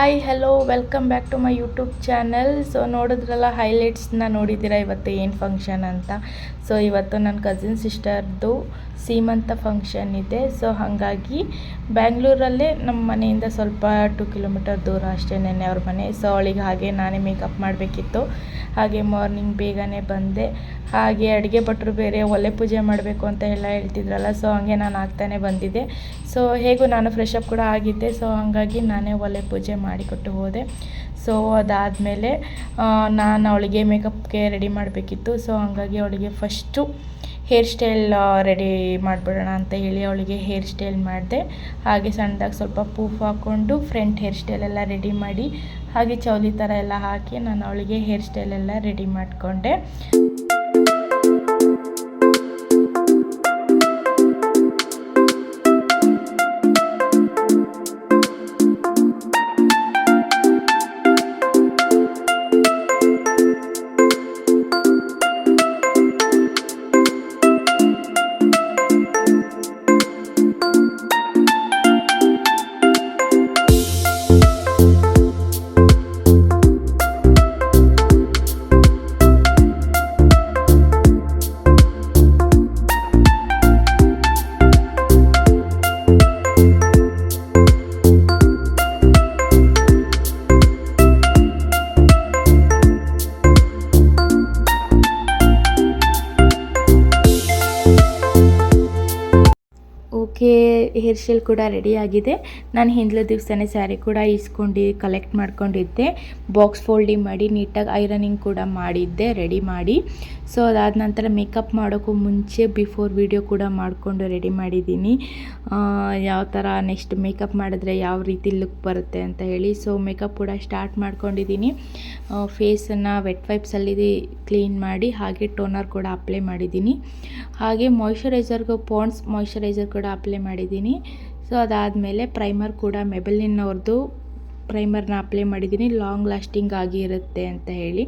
Hi hello welcome back to my YouTube channel. So ನೋಡಿದ್ರಲ್ಲ ಹೈಲೈಟ್ಸ್ನ ನೋಡಿದ್ದೀರಾ ಇವತ್ತು ಏನು ಫಂಕ್ಷನ್ ಅಂತ. ಸೊ ಇವತ್ತು ನನ್ನ ಕಸಿನ್ ಸಿಸ್ಟರ್ದು ಸೀಮಂತ ಫಂಕ್ಷನ್ ಇದೆ. ಸೊ ಹಾಗಾಗಿ ಬ್ಯಾಂಗ್ಳೂರಲ್ಲೇ ನಮ್ಮ ಮನೆಯಿಂದ ಸ್ವಲ್ಪ 2 ಕಿಲೋಮೀಟರ್ ದೂರ ಅಷ್ಟೇ ಅವ್ರ ಮನೆ. ಸೊ ಅವಳಿಗೆ ಹಾಗೆ ನಾನೇ ಮೇಕಪ್ ಮಾಡಬೇಕಿತ್ತು. ಹಾಗೆ ಮಾರ್ನಿಂಗ್ ಬೇಗನೆ ಬಂದೆ. ಹಾಗೆ ಅಡುಗೆ ಭಟ್ರು ಬೇರೆ ಒಲೆ ಪೂಜೆ ಮಾಡಬೇಕು ಅಂತ ಎಲ್ಲ ಹೇಳ್ತಿದ್ರಲ್ಲ, ಸೊ ಹಾಗೆ ನಾನು ಆಗ್ತಾನೆ ಬಂದಿದ್ದೆ. ಸೊ ಹೇಗೂ ನಾನು ಫ್ರೆಶ್ ಅಪ್ ಕೂಡ ಆಗಿದ್ದೆ. ಸೊ ಹಾಗಾಗಿ ನಾನೇ ಒಲೆ ಪೂಜೆ ಮಾಡಿಕೊಟ್ಟು ಹೋದೆ. ಸೊ ಅದಾದಮೇಲೆ ನಾನು ಅವಳಿಗೆ ಮೇಕಪ್ಗೆ ರೆಡಿ ಮಾಡಬೇಕಿತ್ತು. ಸೊ ಹಾಗಾಗಿ ಅವಳಿಗೆ ಫಸ್ಟು ಹೇರ್ ಸ್ಟೈಲ್ ರೆಡಿ ಮಾಡಿಬಿಡೋಣ ಅಂತ ಹೇಳಿ ಅವಳಿಗೆ ಹೇರ್ ಸ್ಟೈಲ್ ಮಾಡಿದೆ. ಹಾಗೆ ಸಣ್ಣದಾಗಿ ಸ್ವಲ್ಪ ಪೂಫ್ ಹಾಕ್ಕೊಂಡು ಫ್ರಂಟ್ ಹೇರ್ ಸ್ಟೈಲೆಲ್ಲ ರೆಡಿ ಮಾಡಿ, ಹಾಗೆ ಚೌಲಿ ಥರ ಎಲ್ಲ ಹಾಕಿ ನಾನು ಅವಳಿಗೆ ಹೇರ್ ಸ್ಟೈಲೆಲ್ಲ ರೆಡಿ ಮಾಡಿಕೊಂಡೆ. ಓಕೆ, ಹೇರ್ ಸ್ಟೈಲ್ ಕೂಡ ರೆಡಿ ಆಗಿದೆ. ನಾನು ಹಿಂದಿನ ದಿವಸನೇ ಸ್ಯಾರಿ ಕೂಡ ಇಸ್ಕೊಂಡು ಕಲೆಕ್ಟ್ ಮಾಡ್ಕೊಂಡಿದ್ದೆ. ಬಾಕ್ಸ್ ಫೋಲ್ಡಿಂಗ್ ಮಾಡಿ ನೀಟಾಗಿ ಐರನಿಂಗ್ ಕೂಡ ಮಾಡಿದ್ದೆ ರೆಡಿ ಮಾಡಿ. ಸೊ ಅದಾದ ನಂತರ ಮೇಕಪ್ ಮಾಡೋಕ್ಕೂ ಮುಂಚೆ ಬಿಫೋರ್ ವಿಡಿಯೋ ಕೂಡ ಮಾಡಿಕೊಂಡು ರೆಡಿ ಮಾಡಿದ್ದೀನಿ, ಯಾವ ಥರ ನೆಕ್ಸ್ಟ್ ಮೇಕಪ್ ಮಾಡಿದ್ರೆ ಯಾವ ರೀತಿ ಲುಕ್ ಬರುತ್ತೆ ಅಂತ ಹೇಳಿ. ಸೊ ಮೇಕಪ್ ಕೂಡ ಸ್ಟಾರ್ಟ್ ಮಾಡ್ಕೊಂಡಿದ್ದೀನಿ. ಫೇಸನ್ನು ವೆಟ್ ವೈಪ್ಸಲ್ಲಿ ಕ್ಲೀನ್ ಮಾಡಿ ಹಾಗೆ ಟೋನರ್ ಕೂಡ ಅಪ್ಲೈ ಮಾಡಿದ್ದೀನಿ. ಹಾಗೆ ಪಾಂಡ್ಸ್ ಮಾಯ್ಶ್ಚರೈಸರ್ ಕೂಡ ಅಪ್ಲೈ ಮಾಡಿದ್ದೀನಿ. ಸೊ ಅದಾದಮೇಲೆ ಪ್ರೈಮರ್ ಕೂಡ ಮೆಬೆಲಿನ್ನವ್ರದ್ದು ಪ್ರೈಮರ್ನ ಅಪ್ಲೈ ಮಾಡಿದ್ದೀನಿ, ಲಾಂಗ್ ಲಾಸ್ಟಿಂಗ್ ಆಗಿರುತ್ತೆ ಅಂತ ಹೇಳಿ.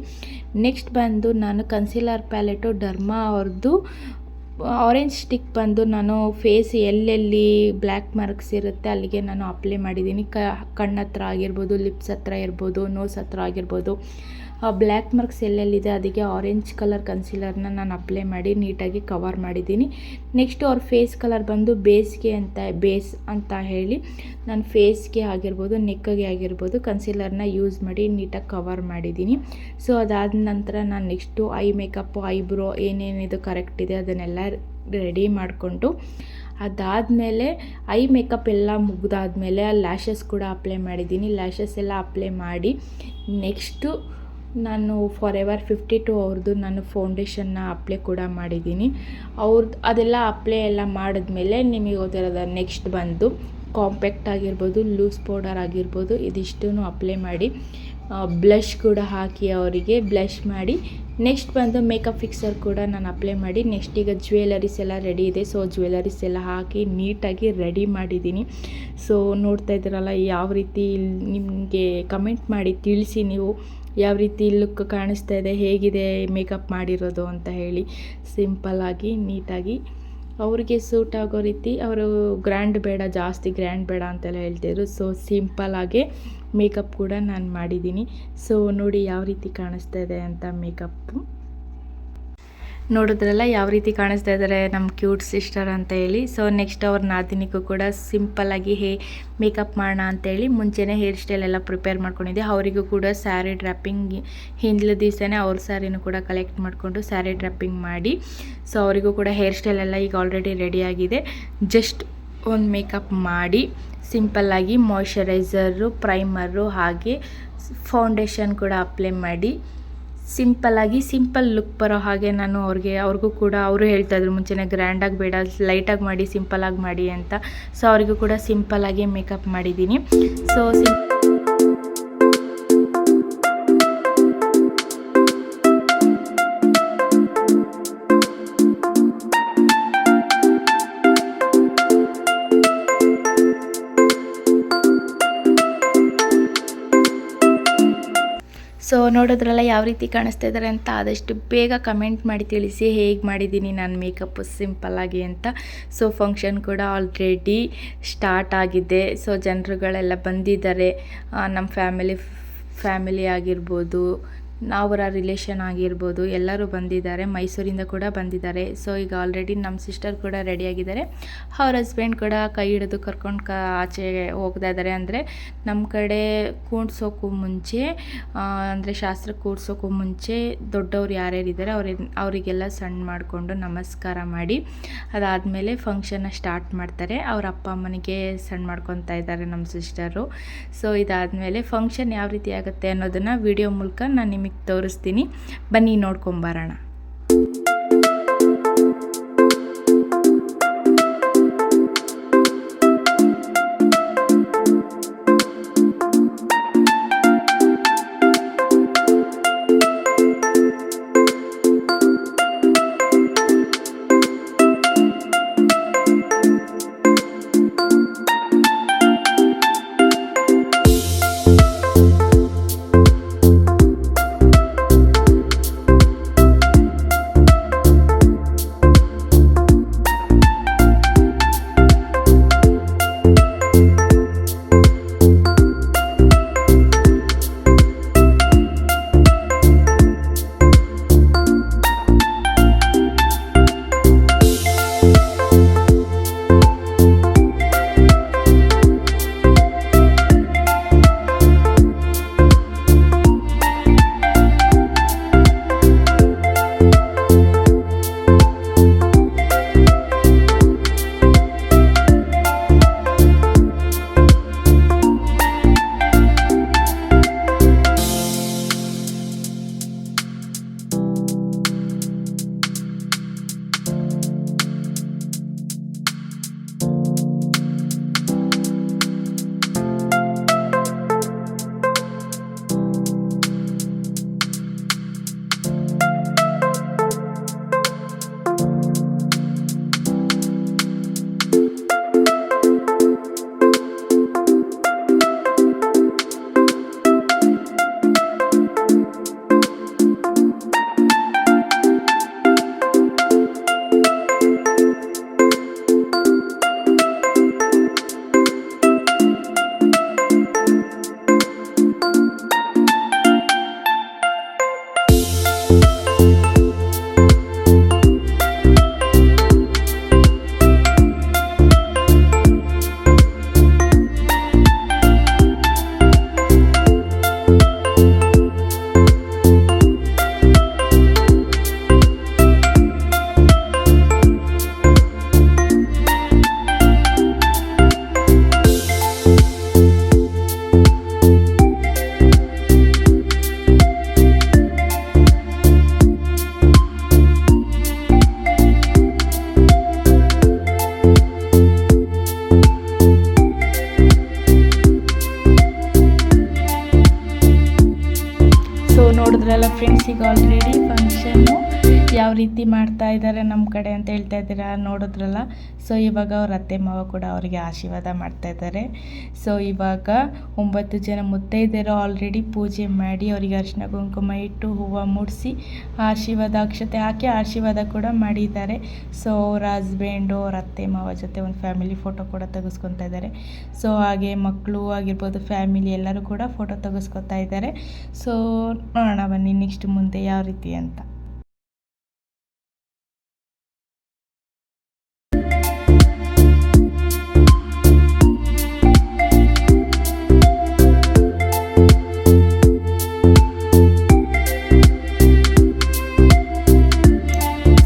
ನೆಕ್ಸ್ಟ್ ಬಂದು ನಾನು ಕನ್ಸೀಲರ್ ಪ್ಯಾಲೆಟು ಡರ್ಮಾ ಅವ್ರದ್ದು ಆರೆಂಜ್ ಸ್ಟಿಕ್ ಬಂದು ನಾನು ಫೇಸ್ ಎಲ್ಲೆಲ್ಲಿ ಬ್ಲ್ಯಾಕ್ ಮಾರ್ಕ್ಸ್ ಇರುತ್ತೆ ಅಲ್ಲಿಗೆ ನಾನು ಅಪ್ಲೈ ಮಾಡಿದ್ದೀನಿ. ಕಣ್ಣ ಹತ್ರ ಆಗಿರ್ಬೋದು, ಲಿಪ್ಸ್ ಹತ್ರ ಇರ್ಬೋದು, ನೋಸ್ ಹತ್ರ ಆಗಿರ್ಬೋದು, ಬ್ಲ್ಯಾಕ್ ಮಾರ್ಕ್ಸ್ ಎಲ್ಲೆಲ್ಲಿದೆ ಅದಕ್ಕೆ ಆರೆಂಜ್ ಕಲರ್ ಕನ್ಸೀಲರ್ನ ನಾನು ಅಪ್ಲೈ ಮಾಡಿ ನೀಟಾಗಿ ಕವರ್ ಮಾಡಿದ್ದೀನಿ. ನೆಕ್ಸ್ಟು ಅವ್ರ ಫೇಸ್ ಕಲರ್ ಬಂದು ಬೇಸ್ ಅಂತ ಹೇಳಿ ನಾನು ಫೇಸ್ಗೆ ಆಗಿರ್ಬೋದು, ನೆಕ್ಗೆ ಆಗಿರ್ಬೋದು ಕನ್ಸೀಲರ್ನ ಯೂಸ್ ಮಾಡಿ ನೀಟಾಗಿ ಕವರ್ ಮಾಡಿದ್ದೀನಿ. ಸೊ ಅದಾದ ನಂತರ ನಾನು ನೆಕ್ಸ್ಟು ಐ ಮೇಕಪ್ಪು, ಐಬ್ರೋ ಏನೇನಿದು ಕರೆಕ್ಟ್ ಇದೆ ಅದನ್ನೆಲ್ಲ ರೆಡಿ ಮಾಡಿಕೊಂಡು, ಅದಾದಮೇಲೆ ಐ ಮೇಕಪ್ ಎಲ್ಲ ಮುಗಿದಾದ್ಮೇಲೆ ಲ್ಯಾಶಸ್ ಕೂಡ ಅಪ್ಲೈ ಮಾಡಿದ್ದೀನಿ. ಲ್ಯಾಶಸ್ ಎಲ್ಲ ಅಪ್ಲೈ ಮಾಡಿ ನೆಕ್ಸ್ಟು ನಾನು ಫಾರೆವರ್ 52 ಅವ್ರದ್ದು ನಾನು ಫೌಂಡೇಶನ್ನ ಅಪ್ಲೈ ಕೂಡ ಮಾಡಿದ್ದೀನಿ. ಅದೆಲ್ಲ ಅಪ್ಲೈ ಎಲ್ಲ ಮಾಡಿದ್ಮೇಲೆ ನಿಮಗೆ ಗೊತ್ತಿರೋದು ನೆಕ್ಸ್ಟ್ ಬಂದು ಕಾಂಪ್ಯಾಕ್ಟ್ ಆಗಿರ್ಬೋದು, ಲೂಸ್ ಪೌಡರ್ ಆಗಿರ್ಬೋದು ಇದಿಷ್ಟೂ ಅಪ್ಲೈ ಮಾಡಿ ಬ್ಲಷ್ ಕೂಡ ಹಾಕಿ ಅವರಿಗೆ ಬ್ಲಷ್ ಮಾಡಿ ನೆಕ್ಸ್ಟ್ ಬಂದು ಮೇಕಪ್ ಫಿಕ್ಸರ್ ಕೂಡ ನಾನು ಅಪ್ಲೈ ಮಾಡಿ ನೆಕ್ಸ್ಟ್ ಈಗ ಜ್ಯುವೆಲರೀಸ್ ಎಲ್ಲ ರೆಡಿ ಇದೆ. ಸೊ ಜ್ಯುವೆಲರೀಸ್ ಎಲ್ಲ ಹಾಕಿ ನೀಟಾಗಿ ರೆಡಿ ಮಾಡಿದ್ದೀನಿ. ಸೊ ನೋಡ್ತಾ ಇದ್ದೀರಲ್ಲ ಯಾವ ರೀತಿ ನಿಮಗೆ ಕಮೆಂಟ್ ಮಾಡಿ ತಿಳಿಸಿ ನೀವು ಯಾವ ರೀತಿ ಲುಕ್ ಕಾಣಿಸ್ತಾ ಇದೆ, ಹೇಗಿದೆ ಮೇಕಪ್ ಮಾಡಿರೋದು ಅಂತ ಹೇಳಿ. ಸಿಂಪಲ್ಲಾಗಿ ನೀಟಾಗಿ ಅವ್ರಿಗೆ ಸೂಟ್ ಆಗೋ ರೀತಿ, ಅವರು ಗ್ರ್ಯಾಂಡ್ ಬೇಡ, ಜಾಸ್ತಿ ಗ್ರ್ಯಾಂಡ್ ಬೇಡ ಅಂತೆಲ್ಲ ಹೇಳ್ತಿದ್ರು. ಸೊ ಸಿಂಪಲ್ಲಾಗೆ ಮೇಕಪ್ ಕೂಡ ನಾನು ಮಾಡಿದ್ದೀನಿ. ಸೊ ನೋಡಿ ಯಾವ ರೀತಿ ಕಾಣಿಸ್ತಾ ಇದೆ ಅಂತ ಮೇಕಪ್ಪು. ನೋಡಿದ್ರಲ್ಲ ಯಾವ ರೀತಿ ಕಾಣಿಸ್ತಾ ಇದ್ದಾರೆ ನಮ್ಮ ಕ್ಯೂಟ್ ಸಿಸ್ಟರ್ ಅಂತ ಹೇಳಿ. ಸೊ ನೆಕ್ಸ್ಟ್ ಅವ್ರ ನಾದಿನಿಗೂ ಕೂಡ ಸಿಂಪಲ್ಲಾಗಿ ಮೇಕಪ್ ಮಾಡೋಣ ಅಂತೇಳಿ ಮುಂಚೆನೇ ಹೇರ್ ಸ್ಟೈಲ್ ಎಲ್ಲ ಪ್ರಿಪೇರ್ ಮಾಡ್ಕೊಂಡಿದ್ದೆ. ಅವರಿಗೂ ಕೂಡ ಸ್ಯಾರಿ ಡ್ರಾಪಿಂಗ್ ಹಿಂದಿನ ದಿವಸನೇ ಅವ್ರ ಸ್ಯಾರಿನೂ ಕೂಡ ಕಲೆಕ್ಟ್ ಮಾಡಿಕೊಂಡು ಸ್ಯಾರಿ ಡ್ರಾಪಿಂಗ್ ಮಾಡಿ, ಸೊ ಅವರಿಗೂ ಕೂಡ ಹೇರ್ ಸ್ಟೈಲ್ ಎಲ್ಲ ಈಗ ಆಲ್ರೆಡಿ ರೆಡಿಯಾಗಿದೆ. ಜಸ್ಟ್ ಒಂದು ಮೇಕಪ್ ಮಾಡಿ ಸಿಂಪಲ್ಲಾಗಿ ಮಾಯ್ಶ್ಚರೈಸರು, ಪ್ರೈಮರು ಹಾಗೆ ಫೌಂಡೇಶನ್ ಕೂಡ ಅಪ್ಲೈ ಮಾಡಿ ಸಿಂಪಲ್ ಲುಕ್ ಬರೋ ಹಾಗೆ ನಾನು ಅವ್ರಿಗೂ ಕೂಡ ಅವರು ಹೇಳ್ತಾಯಿದ್ರು ಮುಂಚೆನೇ ಗ್ರ್ಯಾಂಡಾಗಿ ಬೇಡ, ಲೈಟಾಗಿ ಮಾಡಿ, ಸಿಂಪಲ್ಲಾಗಿ ಮಾಡಿ ಅಂತ. ಸೊ ಅವರಿಗೂ ಕೂಡ ಸಿಂಪಲ್ಲಾಗಿ ಮೇಕಪ್ ಮಾಡಿದ್ದೀನಿ. ಸೊ ಸೊ ನೋಡೋದ್ರಲ್ಲ ಯಾವ ರೀತಿ ಕಾಣಿಸ್ತಾ ಇದ್ದಾರೆ ಅಂತ ಆದಷ್ಟು ಬೇಗ ಕಮೆಂಟ್ ಮಾಡಿ ತಿಳಿಸಿ ಹೇಗೆ ಮಾಡಿದ್ದೀನಿ ನಾನು ಮೇಕಪ್ಪು ಸಿಂಪಲ್ಲಾಗಿ ಅಂತ. ಸೊ ಫಂಕ್ಷನ್ ಕೂಡ ಆಲ್ರೆಡಿ ಸ್ಟಾರ್ಟ್ ಆಗಿದೆ. ಸೊ ಜನರುಗಳೆಲ್ಲ ಬಂದಿದ್ದಾರೆ, ನಮ್ಮ ಫ್ಯಾಮಿಲಿ ಆಗಿರ್ಬೋದು, ಅವರ ರಿಲೇಷನ್ ಆಗಿರ್ಬೋದು, ಎಲ್ಲರೂ ಬಂದಿದ್ದಾರೆ. ಮೈಸೂರಿಂದ ಕೂಡ ಬಂದಿದ್ದಾರೆ. ಸೊ ಈಗ ಆಲ್ರೆಡಿ ನಮ್ಮ ಸಿಸ್ಟರ್ ಕೂಡ ರೆಡಿಯಾಗಿದ್ದಾರೆ. ಅವ್ರ ಹಸ್ಬೆಂಡ್ ಕೂಡ ಕೈ ಹಿಡಿದು ಕರ್ಕೊಂಡು ಆಚೆ ಹೋಗ್ತಾ ಇದ್ದಾರೆ. ಅಂದರೆ ನಮ್ಮ ಕಡೆ ಕೂಡ್ಸೋಕ್ಕೂ ಮುಂಚೆ, ಅಂದರೆ ಶಾಸ್ತ್ರ ಕೂಡ್ಸೋಕ್ಕೂ ಮುಂಚೆ ದೊಡ್ಡವ್ರು ಯಾರ್ಯಾರಿದ್ದಾರೆ ಅವರಿಗೆಲ್ಲ ಸಣ್ಣ ಮಾಡಿಕೊಂಡು ನಮಸ್ಕಾರ ಮಾಡಿ ಅದಾದಮೇಲೆ ಫಂಕ್ಷನ್ನ ಸ್ಟಾರ್ಟ್ ಮಾಡ್ತಾರೆ. ಅವ್ರ ಅಪ್ಪ ಅಮ್ಮನಿಗೆ ಸಣ್ಣ ಮಾಡ್ಕೊತಾ ಇದ್ದಾರೆ ನಮ್ಮ ಸಿಸ್ಟರು. ಸೊ ಇದಾದಮೇಲೆ ಫಂಕ್ಷನ್ ಯಾವ ರೀತಿ ಆಗುತ್ತೆ ಅನ್ನೋದನ್ನು ವಿಡಿಯೋ ಮೂಲಕ ನಾನು ನಿಮಗೆ ತೋರಿಸ್ತೀನಿ, ಬನ್ನಿ ನೋಡ್ಕೊಂಬರೋಣ. ನೋಡಿದ್ರಲ್ಲ ಫ್ರೆಂಡ್ಸ್, ಈಗ ಆಲ್ರೆಡಿ ಫಂಕ್ಷನ್ನು ಯಾವ ರೀತಿ ಮಾಡ್ತಾ ಇದ್ದಾರೆ ನಮ್ಮ ಕಡೆ ಅಂತ ಹೇಳ್ತಾ ಇದ್ದೀರಾ ನೋಡಿದ್ರಲ್ಲ. ಸೊ ಇವಾಗ ಅವ್ರ ಅತ್ತೆ ಮಾವ ಕೂಡ ಅವರಿಗೆ ಆಶೀರ್ವಾದ ಮಾಡ್ತಾ ಇದ್ದಾರೆ. ಸೊ ಇವಾಗ 9 ಜನ ಮುತ್ತೈದೆಯರು ಆಲ್ರೆಡಿ ಪೂಜೆ ಮಾಡಿ ಅವರಿಗೆ ಅರಿಶಿನ ಕುಂಕುಮ ಇಟ್ಟು ಹೂವು ಮುಡಿಸಿ ಆಶೀರ್ವಾದ ಅಕ್ಷತೆ ಹಾಕಿ ಆಶೀರ್ವಾದ ಕೂಡ ಮಾಡಿದ್ದಾರೆ. ಸೊ ಅವ್ರ ಹಸ್ಬೆಂಡು ಅವ್ರ ಅತ್ತೆ ಮಾವ ಜೊತೆ ಒಂದು ಫ್ಯಾಮಿಲಿ ಫೋಟೋ ಕೂಡ ತೆಗೆಸ್ಕೊತಾ ಇದ್ದಾರೆ. ಸೊ ಹಾಗೆ ಮಕ್ಕಳು ಆಗಿರ್ಬೋದು, ಫ್ಯಾಮಿಲಿ ಎಲ್ಲರೂ ಕೂಡ ಫೋಟೋ ತೆಗೆಸ್ಕೊತಾ ಇದ್ದಾರೆ. ಸೊ ನೋಡೋಣ ಬನ್ನಿ ನೆಕ್ಸ್ಟ್ ಮುಂದೆ ಯಾವ ರೀತಿ ಅಂತ.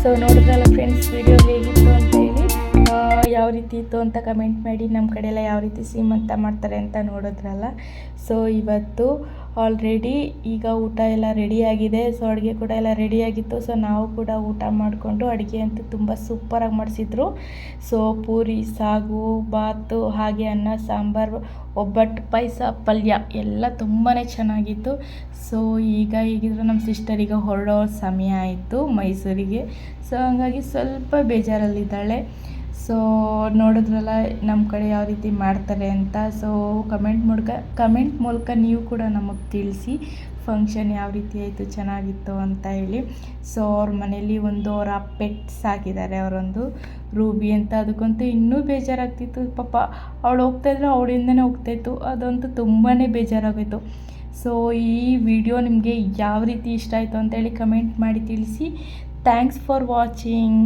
ಸೊ ನೋಡಿದ್ರಲ್ಲ ಫ್ರೆಂಡ್ಸ್, ವಿಡಿಯೋ ಹೇಗಿತ್ತು ಅಂತ ಹೇಳಿ, ಯಾವ ರೀತಿ ಇತ್ತು ಅಂತ ಕಮೆಂಟ್ ಮಾಡಿ. ನಮ್ಮ ಕಡೆ ಎಲ್ಲ ಯಾವ ರೀತಿ ಸೀಮಂತ ಮಾಡ್ತಾರೆ ಅಂತ ನೋಡಿದ್ರಲ್ಲ. ಸೊ ಇವತ್ತು ಆಲ್ರೆಡಿ ಈಗ ಊಟ ಎಲ್ಲ ರೆಡಿಯಾಗಿದೆ. ಸೊ ಅಡುಗೆ ಕೂಡ ಎಲ್ಲ ರೆಡಿಯಾಗಿತ್ತು. ಸೊ ನಾವು ಕೂಡ ಊಟ ಮಾಡಿಕೊಂಡು, ಅಡುಗೆ ಅಂತೂ ತುಂಬ ಸೂಪರಾಗಿ ಮಾಡಿಸಿದ್ರು. ಸೊ ಪೂರಿ, ಸಾಗು, ಬಾತು, ಹಾಗೆ ಅನ್ನ, ಸಾಂಬಾರು, ಒಬ್ಬಟ್ಟು, ಪಾಯಸ, ಪಲ್ಯ ಎಲ್ಲ ತುಂಬಾ ಚೆನ್ನಾಗಿತ್ತು. ಸೊ ಈಗಿದ್ರೆ ನಮ್ಮ ಸಿಸ್ಟರಿಗೆ ಹೊರಡೋ ಸಮಯ ಆಯಿತು ಮೈಸೂರಿಗೆ. ಸೊ ಹಂಗಾಗಿ ಸ್ವಲ್ಪ ಬೇಜಾರಲ್ಲಿದ್ದಾಳೆ. ಸೊ ನೋಡಿದ್ರಲ್ಲ ನಮ್ಮ ಕಡೆ ಯಾವ ರೀತಿ ಮಾಡ್ತಾರೆ ಅಂತ. ಸೊ ಕಮೆಂಟ್ ಮೂಲಕ ನೀವು ಕೂಡ ನಮಗೆ ತಿಳಿಸಿ. ಫಂಕ್ಷನ್ ಯಾವ ರೀತಿ ಆಯಿತು, ಚೆನ್ನಾಗಿತ್ತು ಅಂತ ಹೇಳಿ. ಸೊ ಅವ್ರ ಮನೇಲಿ ಅವರ ಪೆಟ್ಸ್ ಹಾಕಿದ್ದಾರೆ, ಅವರೊಂದು ರೂಬಿ ಅಂತ. ಅದಕ್ಕಂತೂ ಇನ್ನೂ ಬೇಜಾರಾಗ್ತಿತ್ತು ಪಾಪ. ಅವಳು ಹೋಗ್ತಾಯಿದ್ರೆ ಅವಳಿಂದನೇ ಹೋಗ್ತಾಯಿತ್ತು, ಅದಂತೂ ತುಂಬಾ ಬೇಜಾರಾಗೋಯಿತು. ಸೊ ಈ ವಿಡಿಯೋ ನಿಮಗೆ ಯಾವ ರೀತಿ ಇಷ್ಟ ಆಯಿತು ಅಂತೇಳಿ ಕಮೆಂಟ್ ಮಾಡಿ ತಿಳಿಸಿ. Thanks for watching.